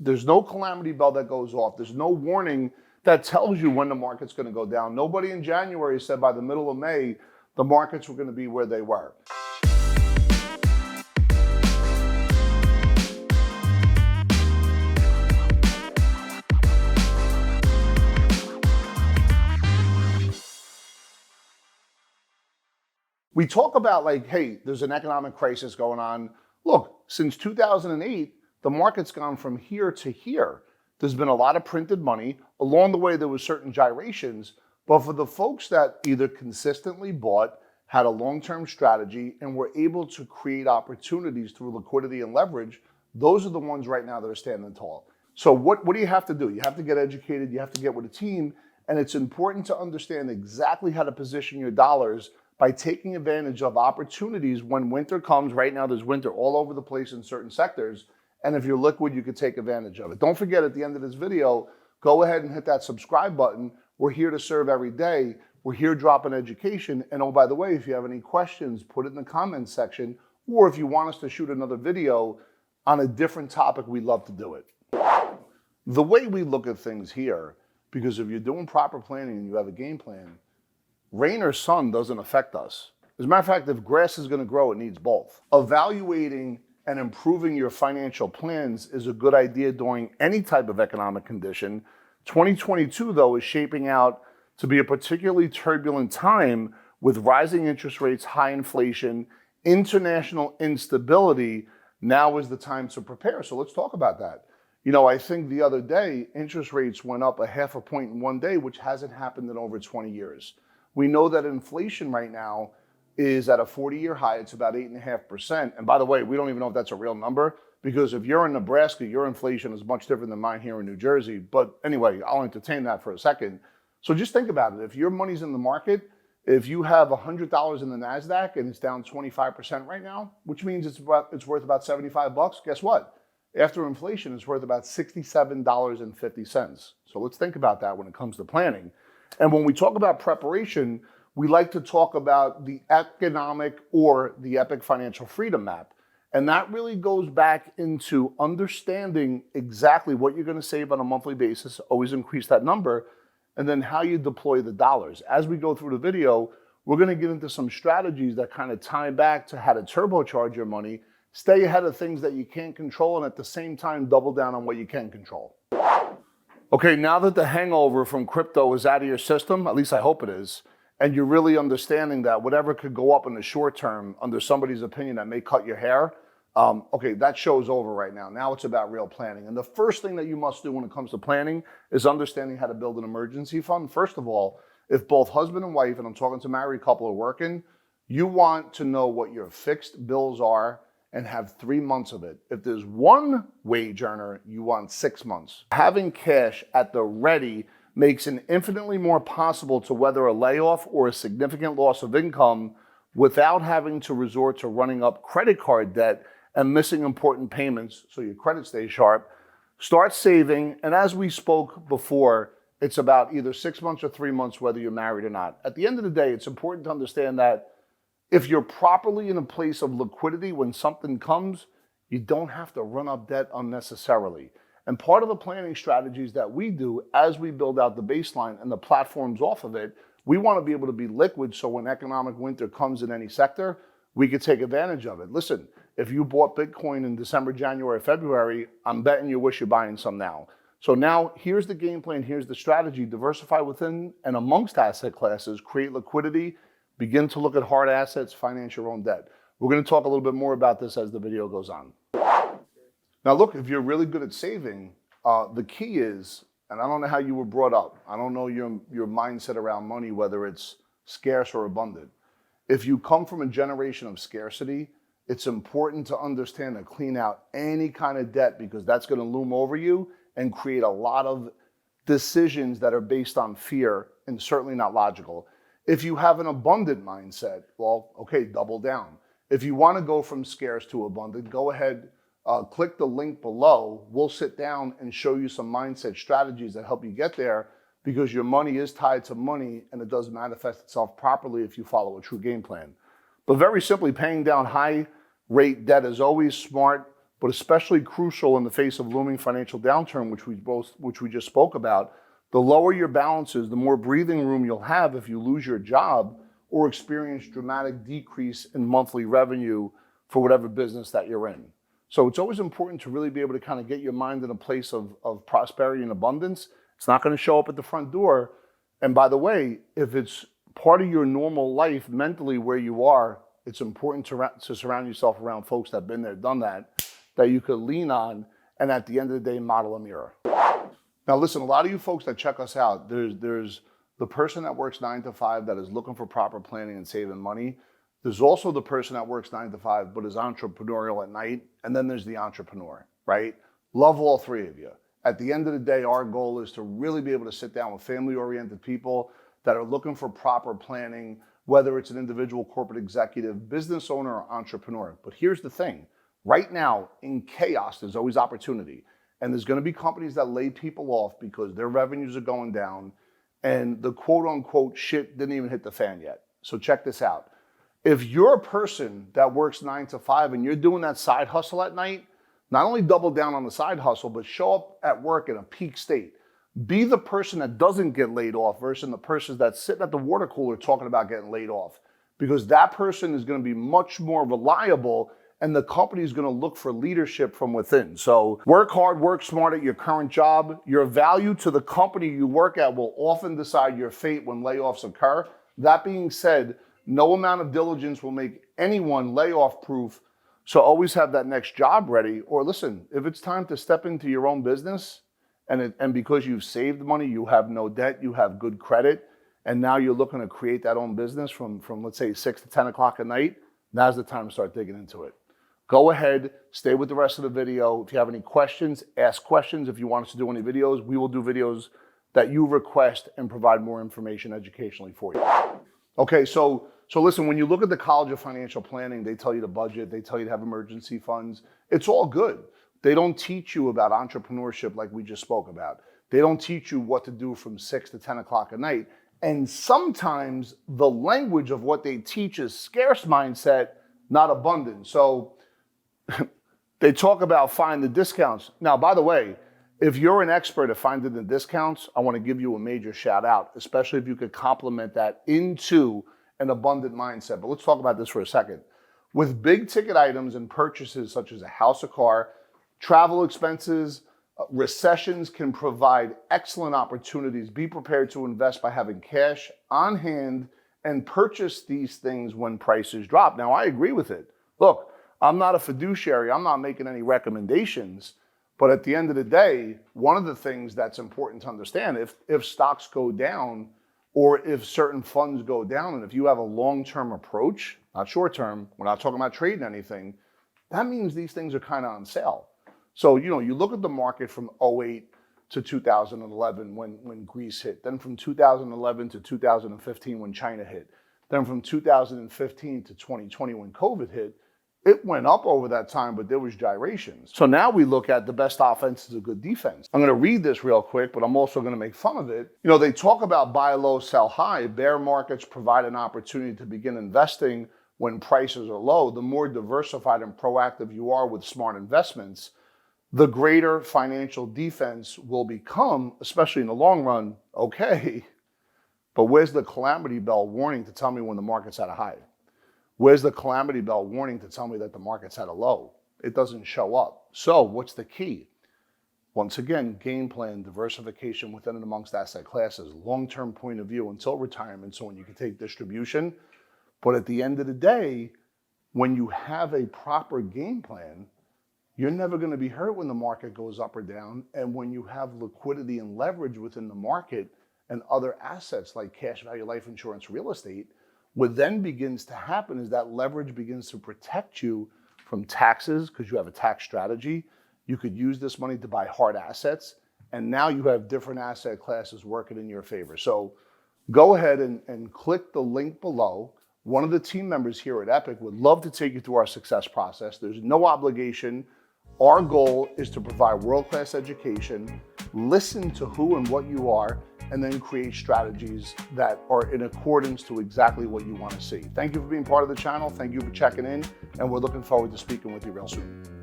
There's no calamity bell that goes off. There's no warning that tells you when the market's going to go down. Nobody in January said by the middle of May, the markets were going to be where they were. We talk about like, hey, there's an economic crisis going on. Look, since 2008, the market's gone from here to here. There's been a lot of printed money. Along the way, there was certain gyrations. But for the folks that either consistently bought, had a long-term strategy, and were able to create opportunities through liquidity and leverage, those are the ones right now that are standing tall. So what do you have to do? You have to get educated. You have to get with a team. And it's important to understand exactly how to position your dollars by taking advantage of opportunities when winter comes. Right now, there's winter all over the place in certain sectors. And if you're liquid, you could take advantage of it. Don't forget, at the end of this video, go ahead and hit that subscribe button. We're here to serve every day. We're here dropping education. And oh, by the way, if you have any questions, put it in the comments section. Or if you want us to shoot another video on a different topic, we'd love to do it. The way we look at things here, because if you're doing proper planning and you have a game plan, rain or sun doesn't affect us. As a matter of fact, if grass is going to grow, it needs both. Evaluating and improving your financial plans is a good idea during any type of economic condition. 2022, though, is shaping out to be a particularly turbulent time with rising interest rates, high inflation, international instability. Now is the time to prepare. So let's talk about that. You know, I think the other day, interest rates went up 0.5 point in one day, which hasn't happened in over 20 years. We know that inflation right now is at a 40-year high. It's about 8.5%. And by the way, we don't even know if that's a real number, because if you're in Nebraska, your inflation is much different than mine here in New Jersey. But anyway, I'll entertain that for a second. So just think about it. If your money's in the market, if you have $100 in the NASDAQ and it's down 25% right now, which means it's worth about $75, guess what? After inflation, it's worth about $67.50. So let's think about that when it comes to planning. And when we talk about preparation, we like to talk about the economic or the epic financial freedom map. And that really goes back into understanding exactly what you're going to save on a monthly basis, always increase that number, and then how you deploy the dollars. As we go through the video, we're going to get into some strategies that kind of tie back to how to turbocharge your money, stay ahead of things that you can't control, and at the same time, double down on what you can control. Okay, now that the hangover from crypto is out of your system, at least I hope it is, and you're really understanding that whatever could go up in the short term under somebody's opinion that may cut your hair, okay, that show's over right now. Now it's about real planning. And the first thing that you must do when it comes to planning is understanding how to build an emergency fund. First of all, if both husband and wife, and I'm talking to a married couple, are working, you want to know what your fixed bills are and have 3 months of it. If there's one wage earner, you want 6 months. Having cash at the ready makes it infinitely more possible to weather a layoff or a significant loss of income without having to resort to running up credit card debt and missing important payments so your credit stays sharp. Start saving, and as we spoke before, it's about either 6 months or 3 months whether you're married or not. At the end of the day, it's important to understand that if you're properly in a place of liquidity when something comes, you don't have to run up debt unnecessarily. And part of the planning strategies that we do as we build out the baseline and the platforms off of it, we want to be able to be liquid so when economic winter comes in any sector, we could take advantage of it. Listen, if you bought Bitcoin in December, January, February, I'm betting you wish you're buying some now. So now here's the game plan, here's the strategy: diversify within and amongst asset classes, create liquidity, begin to look at hard assets, finance your own debt. We're going to talk a little bit more about this as the video goes on. Now look, if you're really good at saving, the key is, and I don't know how you were brought up, I don't know your mindset around money, whether it's scarce or abundant. If you come from a generation of scarcity, it's important to understand and clean out any kind of debt, because that's going to loom over you and create a lot of decisions that are based on fear and certainly not logical. If you have an abundant mindset, well, okay, double down. If you want to go from scarce to abundant, go ahead, click the link below. We'll sit down and show you some mindset strategies that help you get there, because your money is tied to money and it does manifest itself properly if you follow a true game plan. But very simply, paying down high rate debt is always smart. but especially crucial in the face of looming financial downturn, which we just spoke about. The lower your balances, the more breathing room you'll have if you lose your job or experience dramatic decrease in monthly revenue for whatever business that you're in. So it's always important to really be able to kind of get your mind in a place of prosperity and abundance. It's not going to show up at the front door. And by the way, if it's part of your normal life mentally where you are, it's important to surround yourself around folks that have been there, done that you could lean on, and at the end of the day, model a mirror. Now listen, a lot of you folks that check us out, there's the person that works 9 to 5 that is looking for proper planning and saving money. There's also the person that works 9 to 5 but is entrepreneurial at night, and then there's the entrepreneur, right? Love all three of you. At the end of the day, our goal is to really be able to sit down with family-oriented people that are looking for proper planning, whether it's an individual, corporate executive, business owner, or entrepreneur. But here's the thing. Right now, in chaos, there's always opportunity. And there's going to be companies that lay people off because their revenues are going down and the quote-unquote shit didn't even hit the fan yet. So check this out. If you're a person that works 9 to 5 and you're doing that side hustle at night, not only double down on the side hustle, but show up at work in a peak state. Be the person that doesn't get laid off versus the person that's sitting at the water cooler talking about getting laid off. Because that person is going to be much more reliable and the company is going to look for leadership from within. So work hard, work smart at your current job. Your value to the company you work at will often decide your fate when layoffs occur. That being said, no amount of diligence will make anyone layoff proof. So always have that next job ready. Or listen, if it's time to step into your own business and because you've saved money, you have no debt, you have good credit, and now you're looking to create that own business from let's say 6 to 10 o'clock at night, now's the time to start digging into it. Go ahead, stay with the rest of the video. If you have any questions, ask questions. If you want us to do any videos, we will do videos that you request and provide more information educationally for you. Okay, so listen, when you look at the College of Financial Planning, they tell you to budget, they tell you to have emergency funds. It's all good. They don't teach you about entrepreneurship like we just spoke about. They don't teach you what to do from 6 to 10 o'clock at night. And sometimes the language of what they teach is scarce mindset, not abundant. So they talk about find the discounts. Now, by the way, if you're an expert at finding the discounts, I want to give you a major shout out, especially if you could complement that into an abundant mindset. But let's talk about this for a second. With big ticket items and purchases such as a house or car, travel expenses, recessions can provide excellent opportunities. Be prepared to invest by having cash on hand and purchase these things when prices drop. Now, I agree with it. Look, I'm not a fiduciary. I'm not making any recommendations. But at the end of the day, one of the things that's important to understand, if stocks go down or if certain funds go down, and if you have a long-term approach, not short-term, we're not talking about trading anything, that means these things are kind of on sale. So, you look at the market from 2008 to 2011 when Greece hit, then from 2011 to 2015 when China hit, then from 2015 to 2020 when COVID hit. It went up over that time, but there was gyrations. So now we look at the best offense is a good defense. I'm going to read this real quick, but I'm also going to make fun of it. They talk about buy low, sell high. Bear markets provide an opportunity to begin investing when prices are low. The more diversified and proactive you are with smart investments, the greater financial defense will become, especially in the long run. Okay, but where's the calamity bell warning to tell me when the market's at a high? Where's the calamity bell warning to tell me that the market's at a low? It doesn't show up. So what's the key? Once again, game plan, diversification within and amongst asset classes, long-term point of view until retirement, so when you can take distribution. But at the end of the day, when you have a proper game plan, you're never going to be hurt when the market goes up or down. And when you have liquidity and leverage within the market and other assets like cash value, life insurance, real estate, what then begins to happen is that leverage begins to protect you from taxes because you have a tax strategy. You could use this money to buy hard assets, and now you have different asset classes working in your favor. So go ahead and click the link below. One of the team members here at Epic would love to take you through our success process. There's no obligation. Our goal is to provide world-class education, listen to who and what you are, and then create strategies that are in accordance to exactly what you want to see. Thank you for being part of the channel. Thank you for checking in, and we're looking forward to speaking with you real soon.